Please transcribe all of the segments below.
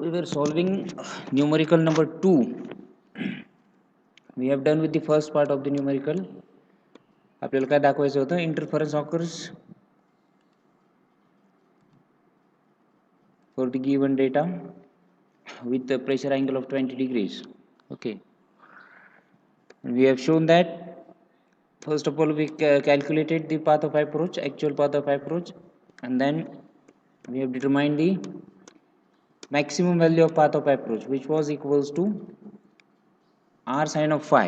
We were solving numerical number 2. We have done with the first part of the numerical. आपल्याला काय दाखवायचं होतं? Interference occurs for the given data with the pressure angle of 20 degrees. Okay. And we have shown that first of all we calculated the path of approach, actual path of approach, and then we have determined the maximum value of path of approach, which was equals to r sin of phi,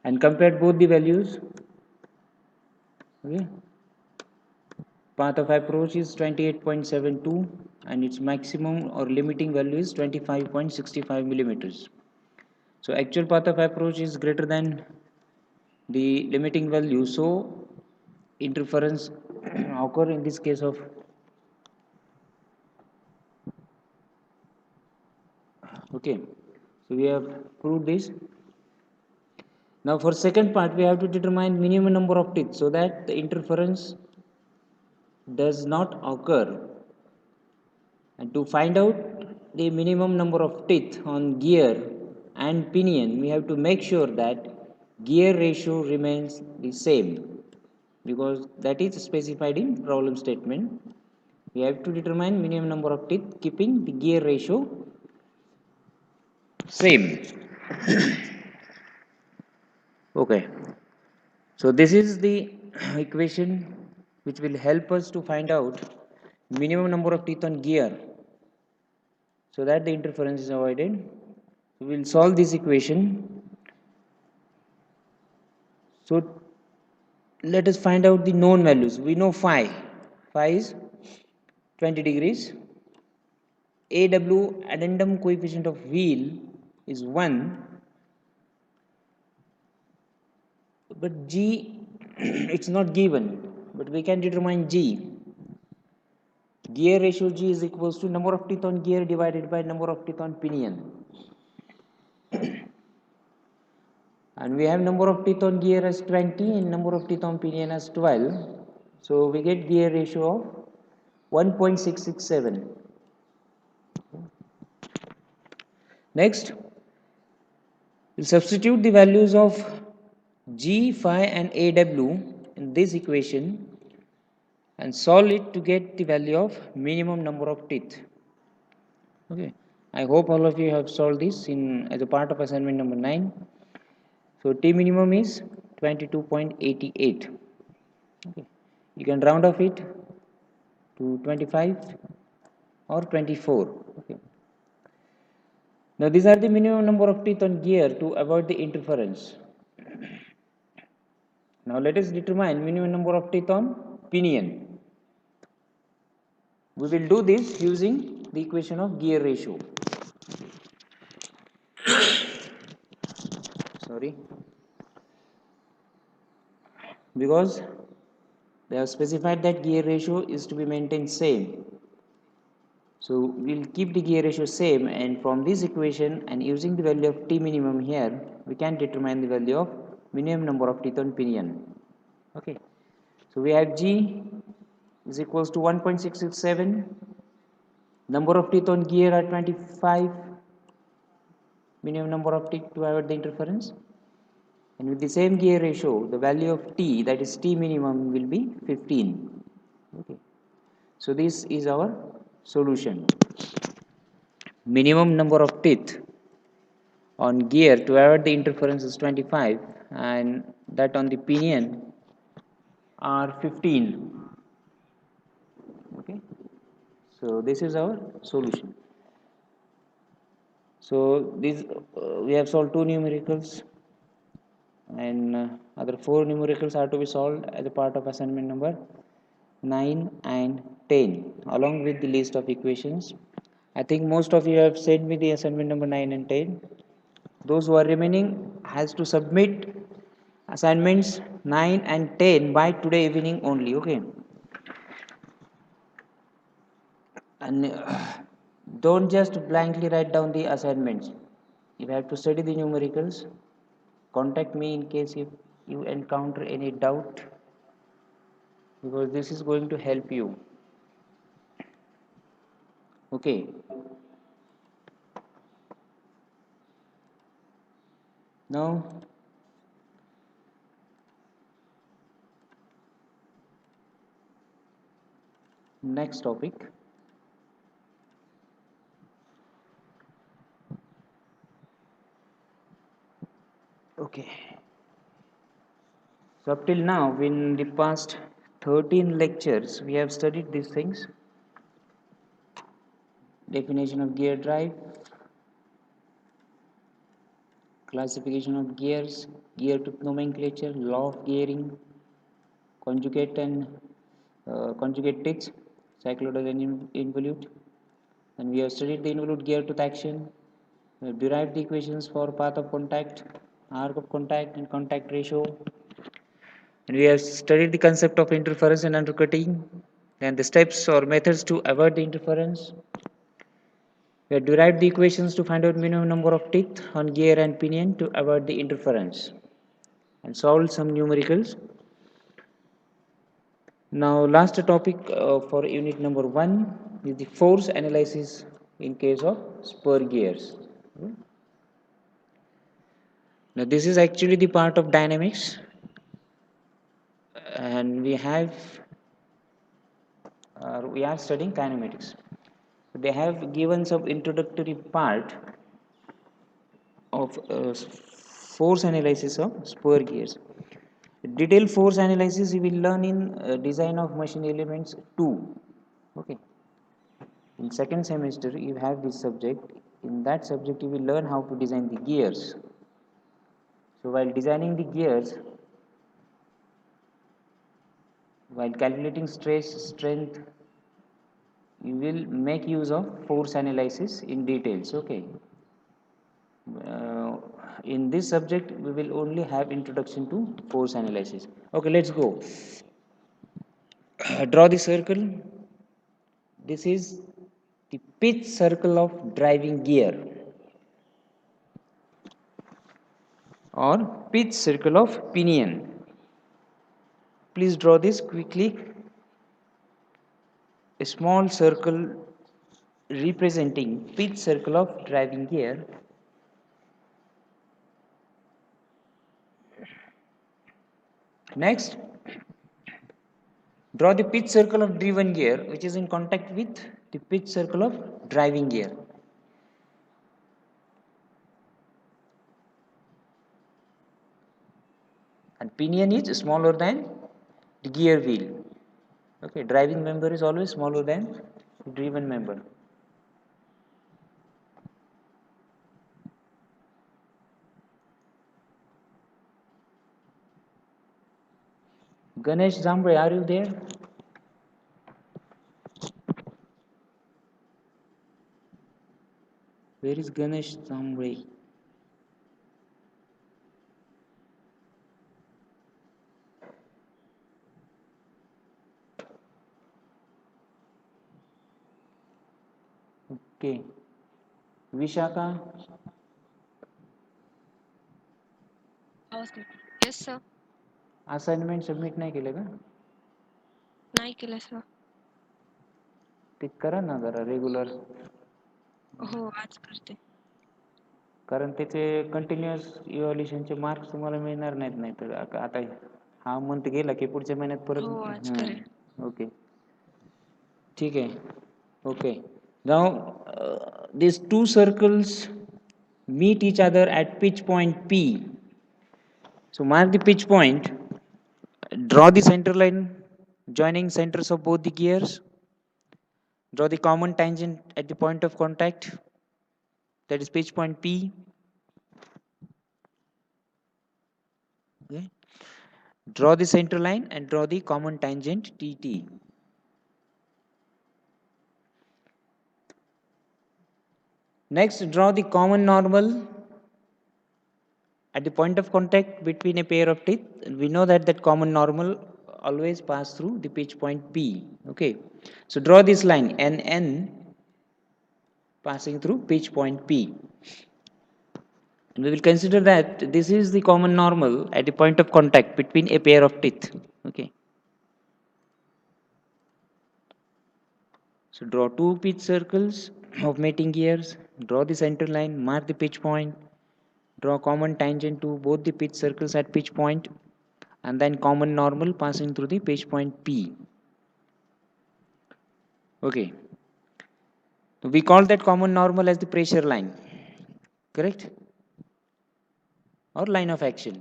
and compared both the values. Okay, path of approach is 28.72 and its maximum or limiting value is 25.65 millimeters. So actual path of approach is greater than the limiting value, so interference occur in this case of okay. So we have proved this. Now for second part we have to determine minimum number of teeth so that the interference does not occur, and to find out the minimum number of teeth on gear and pinion we have to make sure that gear ratio remains the same, because that is specified in problem statement. We have to determine minimum number of teeth keeping the gear ratio same. Okay, so this is the equation which will help us to find out minimum number of teeth on gear so that the interference is avoided. We will solve this equation. So let us find out the known values. We know phi. Phi is 20 degrees. AW, addendum coefficient of wheel, is 1. But G, it's not given. But we can determine G. Gear ratio G is equals to number of teeth on gear divided by number of teeth on pinion. And we have number of teeth on gear as 20 and number of teeth on pinion as 12. So we get gear ratio of 1.667. Next, we'll substitute the values of G, phi and AW in this equation and solve it to get the value of minimum number of teeth. Okay, I hope all of you have solved this in as a part of assignment number 9. So T minimum is 22.88. Okay, you can round off it to 25 or 24. Okay. Now these are the minimum number of teeth on gear to avoid the interference. Now let us determine minimum number of teeth on pinion. We will do this using the equation of gear ratio. Sorry. Because they have specified that gear ratio is to be maintained same. So we'll keep the gear ratio same, and from this equation and using the value of T minimum here, we can determine the value of minimum number of teeth on pinion. Okay. So we have G is equals to 1.667. Number of teeth on gear are 25. Minimum number of teeth to avoid the interference. And with the same gear ratio, the value of T, that is T minimum, will be 15. Okay. So this is our solution. Minimum number of teeth on gear to avoid the interference is 25, and that on the pinion are 15. Okay. So this is our solution. So these we have solved 2 numericals, and other 4 numericals are to be solved as a part of assignment number 9 and 10 along with the list of equations. I think most of you have sent me the assignment number 9 and 10. Those who are remaining has to submit assignments 9 and 10 by today evening only. Okay. And don't just blankly write down the assignments. If you have to study the numericals, contact me in case if you encounter any doubt, because this is going to help you. Okay. Now next topic. Okay. So up till now, in the past 13 lectures, we have studied these things: definition of gear drive, classification of gears, gear tooth nomenclature, law of gearing, conjugate and conjugate teeth, cyclodal and involute. And we have studied the involute gear tooth action. We have derived the equations for path of contact, arc of contact, and contact ratio. And we have studied the concept of interference and undercutting, and the steps or methods to avoid the interference. We have derived the equations to find out minimum number of teeth on gear and pinion to avoid the interference, and solved some numericals. Now, last topic for unit number 1 is the force analysis in case of spur gears. Now, this is actually the part of dynamics, and we are studying kinematics. They have given some introductory part of force analysis of spur gears. Detailed force analysis you will learn in design of machine elements 2. Okay. In second semester you have this subject. In that subject you will learn how to design the gears. So while designing the gears, while calculating stress, strength, you will make use of force analysis in details. Okay. Uh, in this subject we will only have introduction to force analysis. Okay, let's go. Draw the circle. This is the pitch circle of driving gear or pitch circle of pinion. Please draw this quickly. A small circle representing pitch circle of driving gear. Next, draw the pitch circle of driven gear which is in contact with the pitch circle of driving gear. And pinion is smaller than the gear wheel. Okay, driving member is always smaller than driven member. Ganesh Zambre, are you there? Where is Ganesh Zambre? Okay. Vishaka, yes sir. Assignment submit नाही केलं का? नाही केलं sir. ते करा ना जरा regular. हो, आज करते. कारण त्याचे कंटिन्युअस इव्हॅल्युएशनचे मार्क्स तुम्हाला मिळणार नाहीत. नाही तर आता हा मंथ गेला की पुढच्या महिन्यात परत. हो, आज करेल. ओके, ठीक आहे. Okay, now these two circles meet each other at pitch point P. So mark the pitch point, draw the center line joining centers of both the gears, draw the common tangent at the point of contact, that is pitch point P. Okay. Draw the center line and draw the common tangent TT. Next, draw the common normal at the point of contact between a pair of teeth. We know that common normal always pass through the pitch point P. Okay, so draw this line NN passing through pitch point P. And we will consider that this is the common normal at the point of contact between a pair of teeth. Okay. So draw two pitch circles of mating gears, draw the center line, mark the pitch point, draw common tangent to both the pitch circles at pitch point, and then common normal passing through the pitch point P. Okay, so we call that common normal as the pressure line, correct? Or line of action.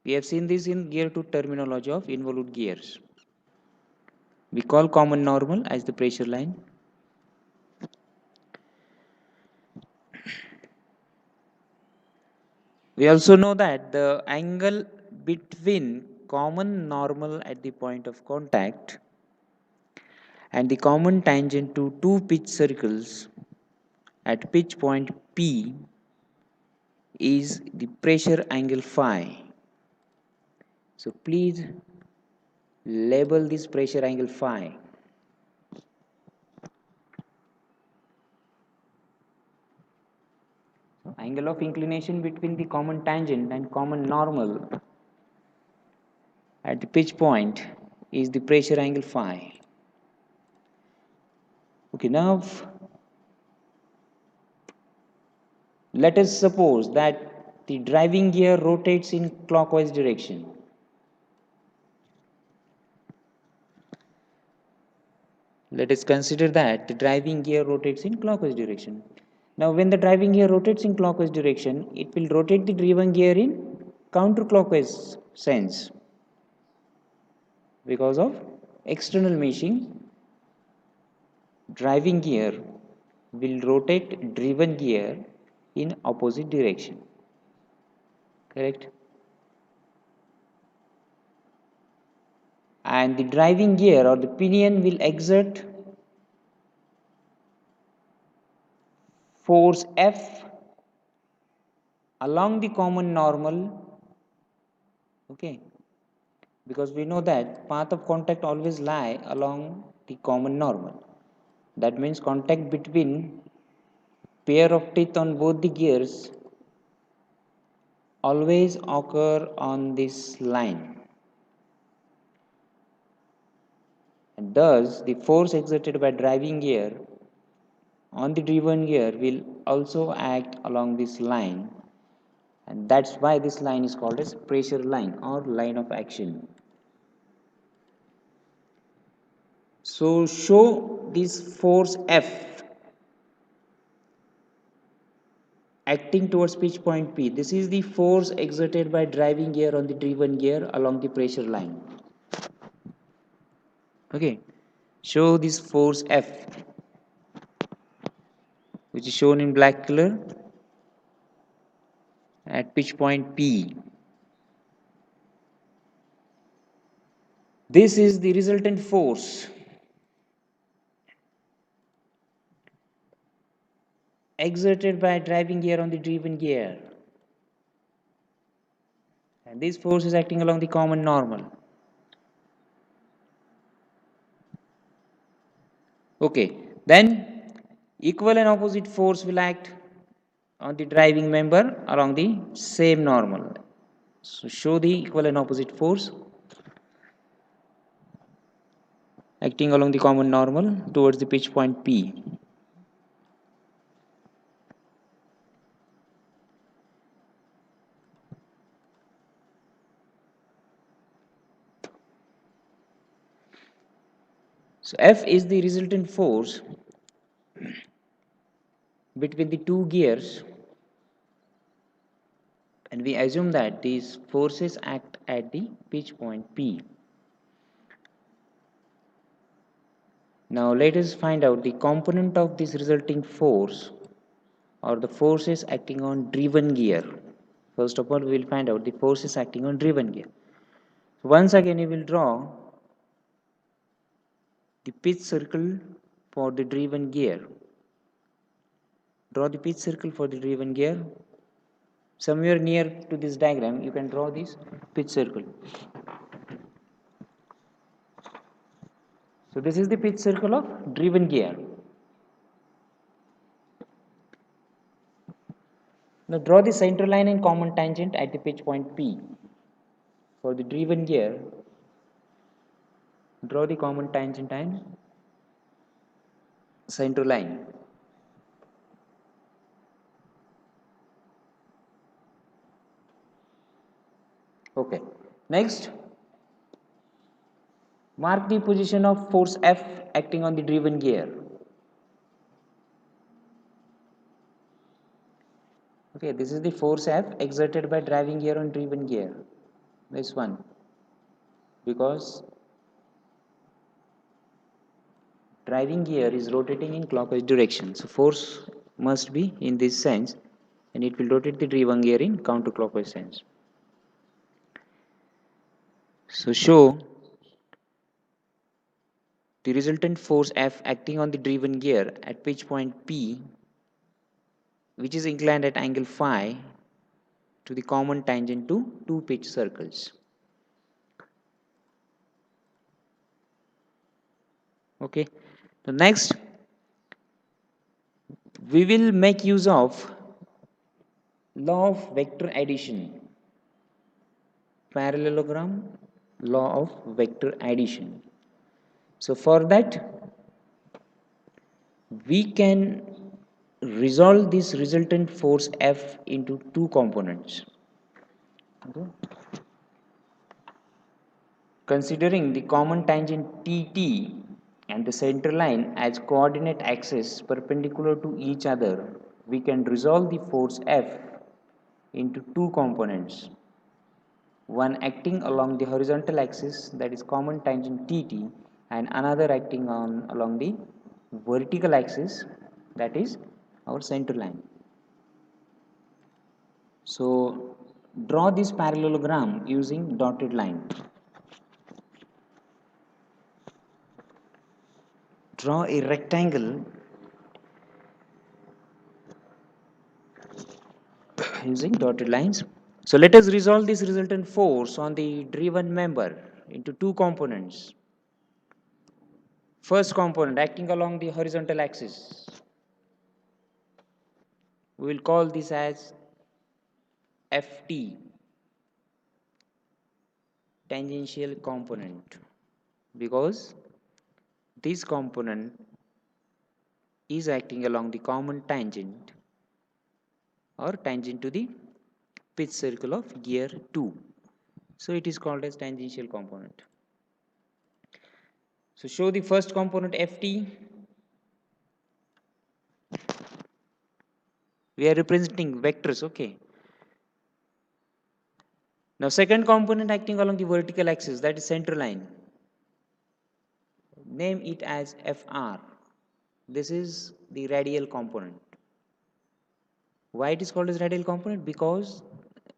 We have seen this in gear 2 terminology of involute gears. We call common normal as the pressure line. We also know that the angle between common normal at the point of contact and the common tangent to two pitch circles at pitch point P is the pressure angle phi. So please label this pressure angle phi. So angle of inclination between the common tangent and common normal at the pitch point is the pressure angle phi. Okay, now let us suppose that the driving gear rotates in clockwise direction. Let us consider that the driving gear rotates in clockwise direction. Now when the driving gear rotates in clockwise direction, it will rotate the driven gear in counterclockwise sense. Because of external meshing, driving gear will rotate driven gear in opposite direction. Correct? And the driving gear or the pinion will exert force F along the common normal, okay, because we know that path of contact always lie along the common normal. That means contact between pair of teeth on both the gears always occur on this line. And thus, the force exerted by driving gear on the driven gear will also act along this line, and that's why this line is called as pressure line or line of action. So show this force F acting towards pitch point P. This is the force exerted by driving gear on the driven gear along the pressure line. Okay, show this force F, which is shown in black color at pitch point P. This is the resultant force exerted by driving gear on the driven gear, and this force is acting along the common normal. Okay, then equal and opposite force will act on the driving member along the same normal. So show the equal and opposite force acting along the common normal towards the pitch point P. So F is the resultant force between the two gears, and we assume that these forces act at the pitch point P. Now let us find out the component of this resulting force or the forces acting on driven gear. First of all, we will find out the forces acting on driven gear. So once again, you will draw the pitch circle for the driven gear. Draw the pitch circle for the driven gear. Somewhere near to this diagram, you can draw this pitch circle. So this is the pitch circle of driven gear. Now draw the center line and common tangent at the pitch point P. For the driven gear, draw the common tangent and center line. Okay. Next, mark the position of force F acting on the driven gear. Okay, this is the force F exerted by driving gear on driven gear. This one, because driving gear is rotating in clockwise direction. So force must be in this sense, and it will rotate the driven gear in counterclockwise sense. So show the resultant force F acting on the driven gear at pitch point P, which is inclined at angle phi to the common tangent to two pitch circles. Okay. So next, we will make use of law of vector addition, parallelogram, law of vector addition. So for that, we can resolve this resultant force F into two components. Okay. Considering the common tangent TT and the center line as coordinate axes perpendicular to each other, we can resolve the force F into two components. One acting along the horizontal axis, that is common tangent TT, and another acting along the vertical axis, that is our center line. So draw this parallelogram using dotted line. Draw a rectangle using dotted lines. So let us resolve this resultant force on the driven member into two components. First component acting along the horizontal axis, we will call this as Ft, tangential component, because this component is acting along the common tangent or tangent to the pitch circle of gear 2. So it is called as tangential component. So show the first component Ft. We are representing vectors, okay. Now second component acting along the vertical axis, that is center line. Name it as Fr. This is the radial component. Why it is called as radial component? Because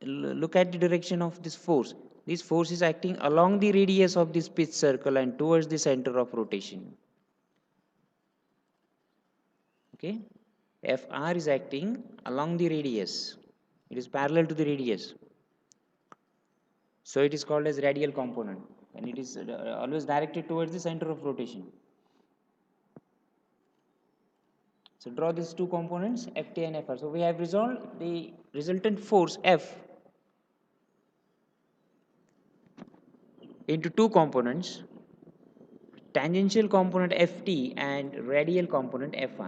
look at the direction of this force. This force is acting along the radius of this pitch circle and towards the center of rotation. Okay, Fr is acting along the radius. It is parallel to the radius. So it is called as radial component, and it is always directed towards the center of rotation. So draw these two components Ft and Fr. So we have resolved the resultant force F into two components, tangential component Ft and radial component Fr.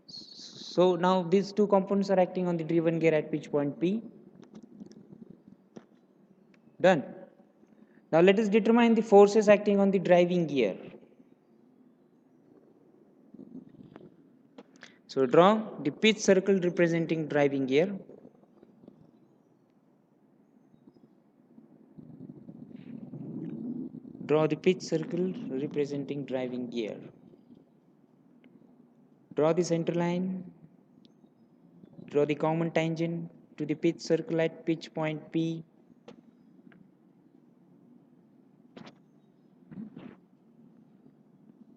So now these two components are acting on the driven gear at pitch point P. Done. Now let us determine the forces acting on the driving gear. So draw the pitch circle representing driving gear. Draw the pitch circle representing driving gear. Draw the center line. Draw the common tangent to the pitch circle at pitch point P.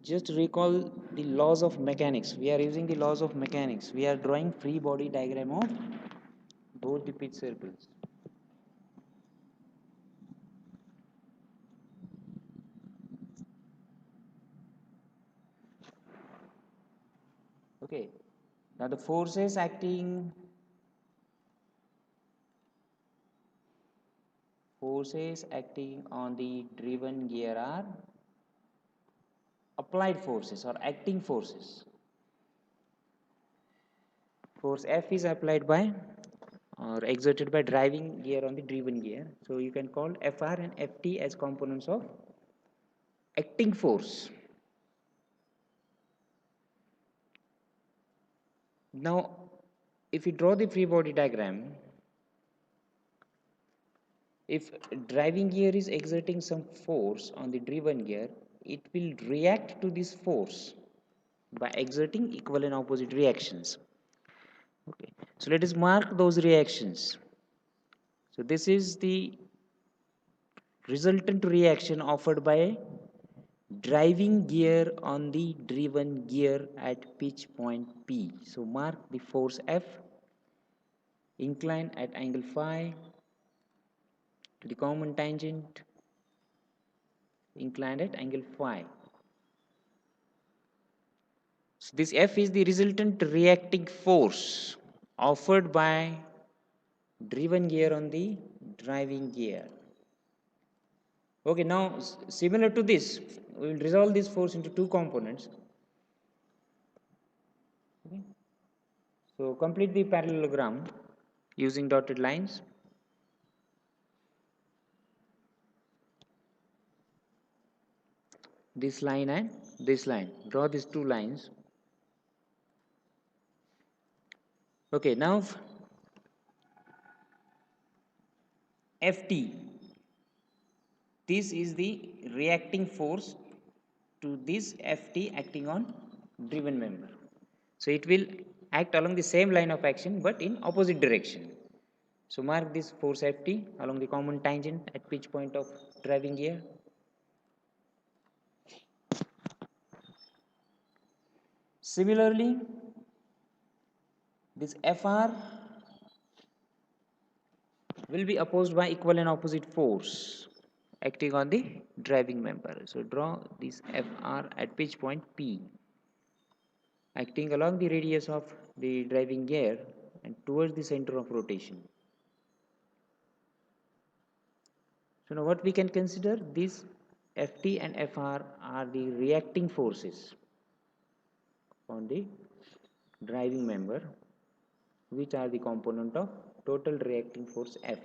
Just recall the laws of mechanics. We are using the laws of mechanics. We are drawing free body diagram of both the pitch circles. Okay. Now the forces acting on the driven gear are applied forces or acting forces. Force F is applied by or exerted by driving gear on the driven gear. So you can call Fr and Ft as components of acting force. Now, if you draw the free body diagram, if driving gear is exerting some force on the driven gear, it will react to this force by exerting equal and opposite reactions. Okay, so let us mark those reactions. So this is the resultant reaction offered by a driving gear on the driven gear at pitch point P. So mark the force F, incline at angle phi to the common tangent, inclined at angle phi. So this F is the resultant reacting force offered by driven gear on the driving gear. Okay, now similar to this, we will resolve this force into two components. Okay. So complete the parallelogram using dotted lines. This line and this line. Draw these two lines. Okay, now Ft. This is the reacting force to this Ft acting on driven member. So it will act along the same line of action but in opposite direction. So mark this force Ft along the common tangent at pitch point of driving gear. Similarly, this Fr will be opposed by equal and opposite force acting on the driving member. So draw this Fr at pitch point P acting along the radius of the driving gear and towards the center of rotation. So now what we can consider, these Ft and Fr are the reacting forces on the driving member, which are the component of total reacting force F.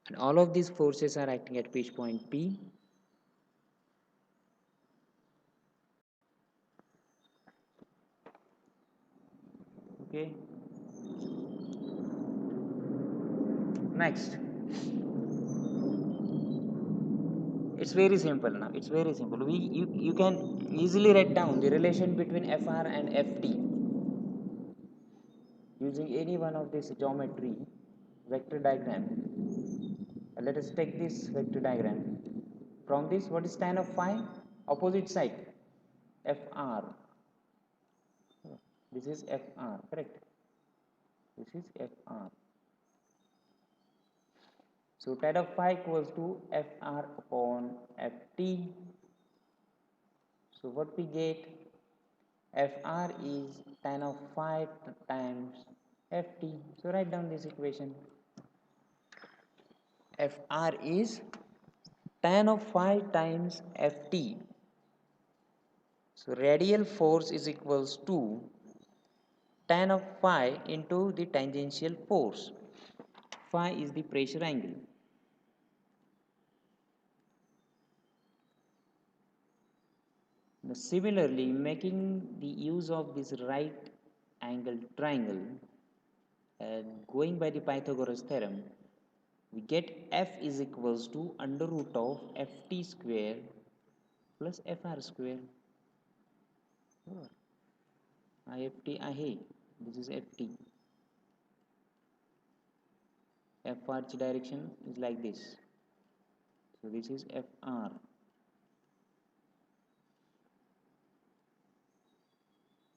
And all of these forces are acting at pitch point P. Okay. Next, it's very simple now. It's very simple. You can easily write down the relation between Fr and Ft using any one of this geometry vector diagram. Let us take this vector diagram. From this, what is tan of phi? Opposite side, Fr. This is Fr, correct? This is Fr. So tan of phi equals to Fr upon Ft. So what we get, Fr is tan of phi times Ft. So write down this equation. Fr is tan of phi times Ft. So radial force is equals to tan of phi into the tangential force. Phi is the pressure angle. Now, similarly, making the use of this right angle triangle and going by the Pythagoras theorem, we get F is equals to under root of Ft square plus Fr square. IFT आहे. This is Ft. Fr direction is like this. So this is Fr.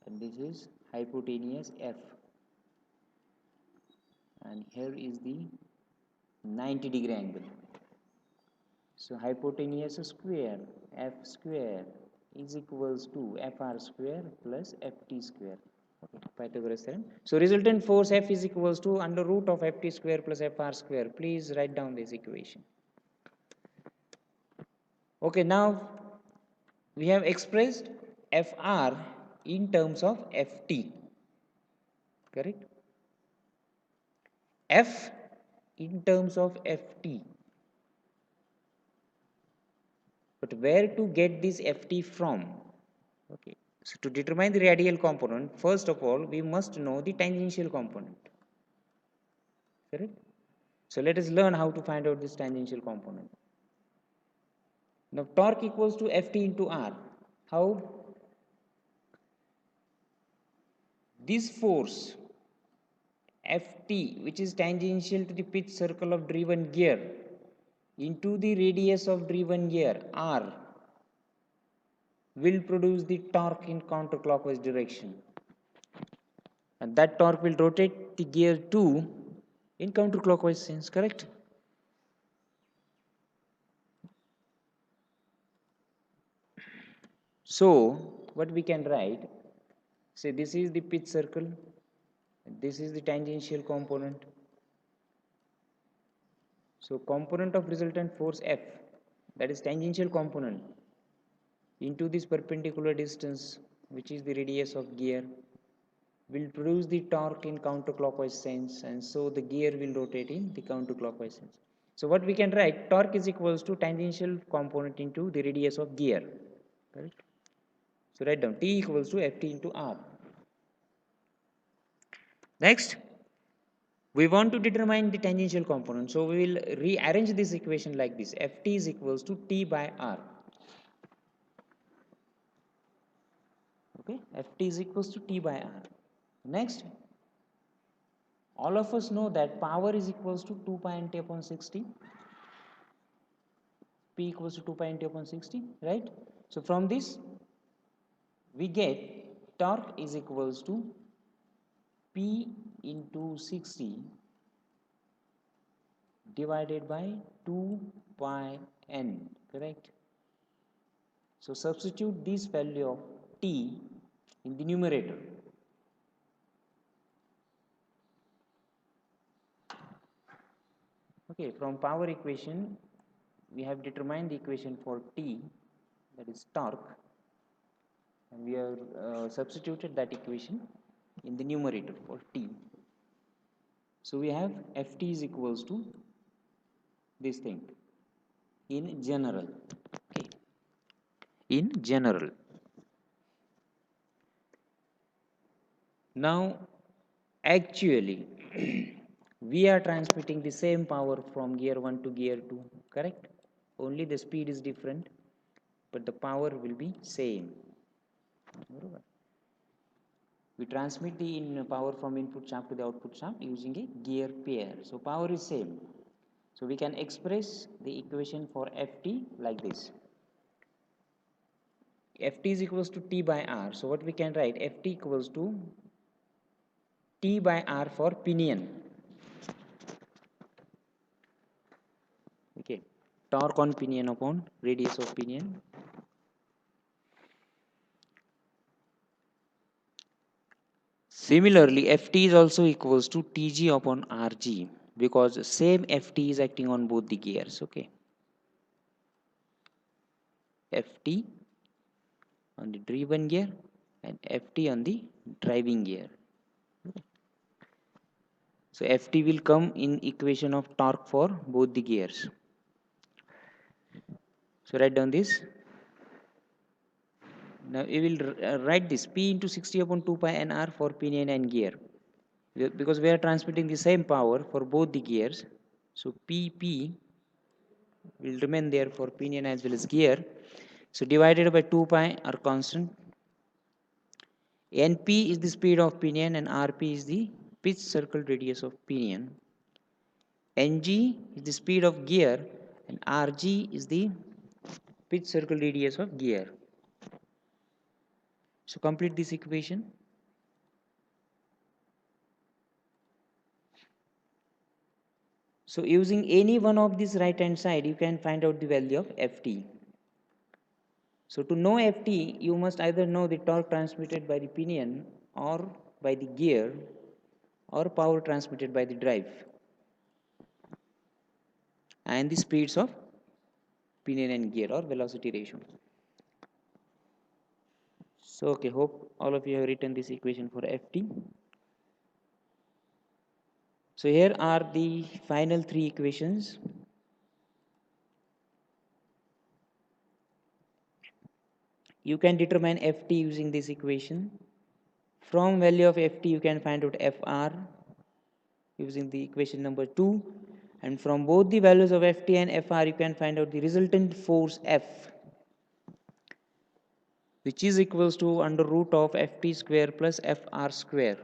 And this is hypotenuse F. And here is the 90-degree angle. So hypotenuse square F square is equals to Fr square plus Ft square. Okay, Pythagoras theorem. So resultant force F is equals to under root of Ft square plus Fr square. Please write down this equation. Okay, now we have expressed Fr in terms of Ft, correct? F in terms of Ft, but where to get this Ft from? Okay, so to determine the radial component, first of all, we must know the tangential component, correct? So let us learn how to find out this tangential component. Now torque equals to Ft into R. How? This force Ft, which is tangential to the pitch circle of driven gear, into the radius of driven gear R, will produce the torque in counterclockwise direction, and that torque will rotate the gear 2 in counterclockwise sense, correct? So what we can write, say this is the pitch circle, this is the tangential component. So component of resultant force F, that is tangential component, into this perpendicular distance, which is the radius of gear, will produce the torque in counterclockwise sense, and so the gear will rotate in the counterclockwise sense. So what we can write, torque is equals to tangential component into the radius of gear, correct? So write down T equals to Ft into R. Next, we want to determine the tangential component, so we will rearrange this equation like this: Ft is equals to T by R. Okay, Ft is equals to T by R. Next, all of us know that power is equals to 2 pi nt upon 60. P equals to 2 pi nt upon 60, right? So from this, we get torque is equals to P into 60 divided by 2 pi n, correct? So substitute this value of T in the numerator. Okay, from power equation, we have determined the equation for T, that is torque, and we have substituted that equation in the numerator for T. So we have Ft is equals to this thing in general. Okay, in general. Now actually we are transmitting the same power from gear 1 to gear 2, correct? Only the speed is different, but the power will be same. We transmit the power from input shaft to the output shaft using a gear pair, so power is same. So we can express the equation for Ft like this: Ft is equals to T by R. So what we can write, Ft equals to T by R for pinion. Okay, torque on pinion upon radius of pinion. Similarly, Ft is also equals to Tg upon Rg, because same Ft is acting on both the gears. Okay, Ft on the driven gear and Ft on the driving gear. So Ft will come in equation of torque for both the gears. So write down this. Now we will write this P into 60 upon 2 pi nr for pinion and gear, because we are transmitting the same power for both the gears. So Pp will remain there for pinion as well as gear. So divided by 2 pi are constant. Np is the speed of pinion and Rp is the pitch circle radius of pinion. Ng is the speed of gear and Rg is the pitch circle radius of gear. So complete this equation. So using any one of this right hand side, you can find out the value of Ft. So to know Ft, you must either know the torque transmitted by the pinion or by the gear, or power transmitted by the drive, and the speeds of pinion and gear, or velocity ratio. So okay, hope all of you have written this equation for Ft. So here are the final three equations. You can determine Ft using this equation. From value of Ft you can find out Fr using the equation number 2, and from both the values of Ft and Fr you can find out the resultant force F, which is equals to under root of Ft square plus Fr square.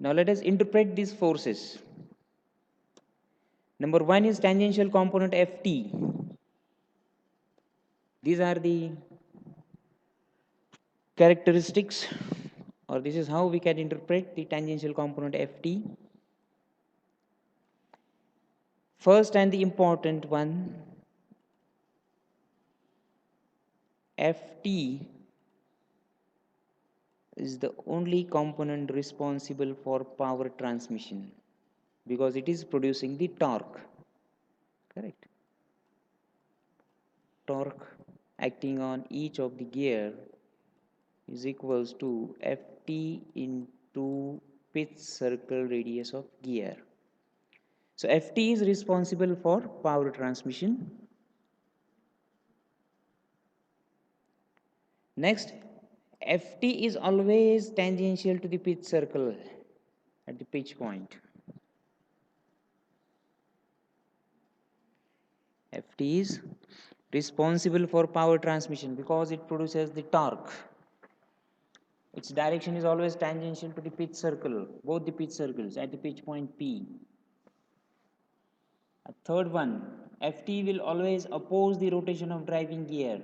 Now let us interpret these forces. Number 1 is tangential component Ft. These are the characteristics, or this is how we can interpret the tangential component Ft. First and the important one, Ft is the only component responsible for power transmission because it is producing the torque, correct? Torque acting on each of the gear is equals to Ft into pitch circle radius of gear. So Ft is responsible for power transmission. Next, Ft is always tangential to the pitch circle at the pitch point. Ft is responsible for power transmission because it produces the torque. Its direction is always tangential to the pitch circle, both the pitch circles at the pitch point P. A third one, Ft will always oppose the rotation of driving gear.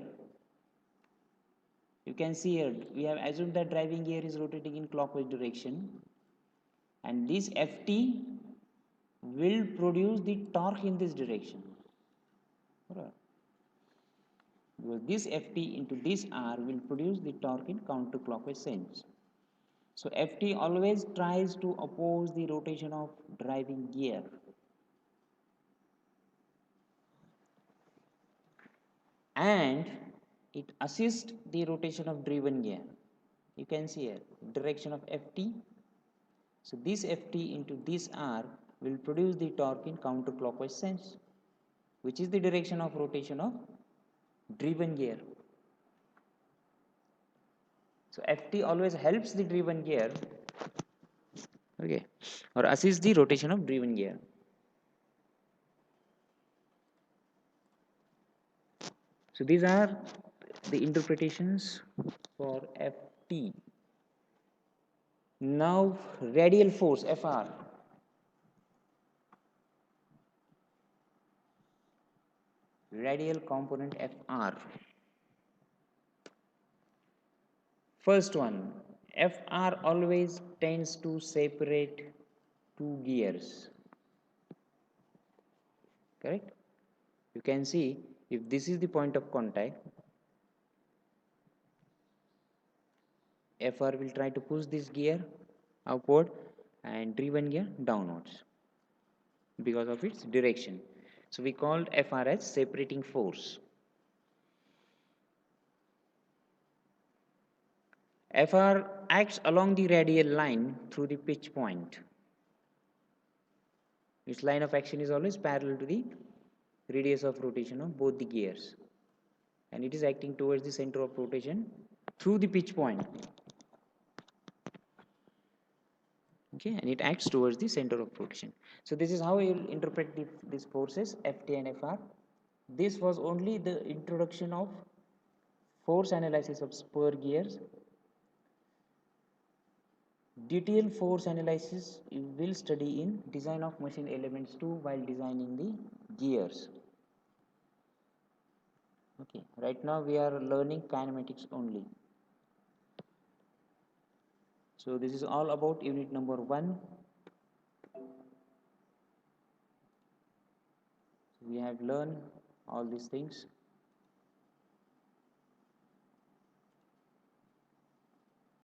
You can see here, we have assumed that driving gear is rotating in clockwise direction, and this Ft will produce the torque in this direction. Right. Because this Ft into this R will produce the torque in counterclockwise sense. So Ft always tries to oppose the rotation of driving gear. And it assists the rotation of driven gear. You can see here, direction of Ft. So this Ft into this R will produce the torque in counterclockwise sense, which is the direction of rotation of driven gear. So Ft always helps the driven gear, okay, or assists the rotation of driven gear. So these are the interpretations for Ft. Now radial force Fr. Radial component Fr. First one, Fr always tends to separate two gears, correct? You can see if this is the point of contact, Fr will try to push this gear upward and driven gear downwards because of its direction. So we called Fr as separating force. Fr acts along the radial line through the pitch point. Its line of action is always parallel to the radius of rotation of both the gears, and it is acting towards the center of rotation through the pitch point. Okay, and it acts towards the center of rotation. So this is how you will interpret these forces Ft and Fr. This was only the introduction of force analysis of spur gears. Detailed force analysis you will study in design of machine elements 2 while designing the gears. Okay, right now we are learning kinematics only. So this is all about unit number 1. We have learned all these things.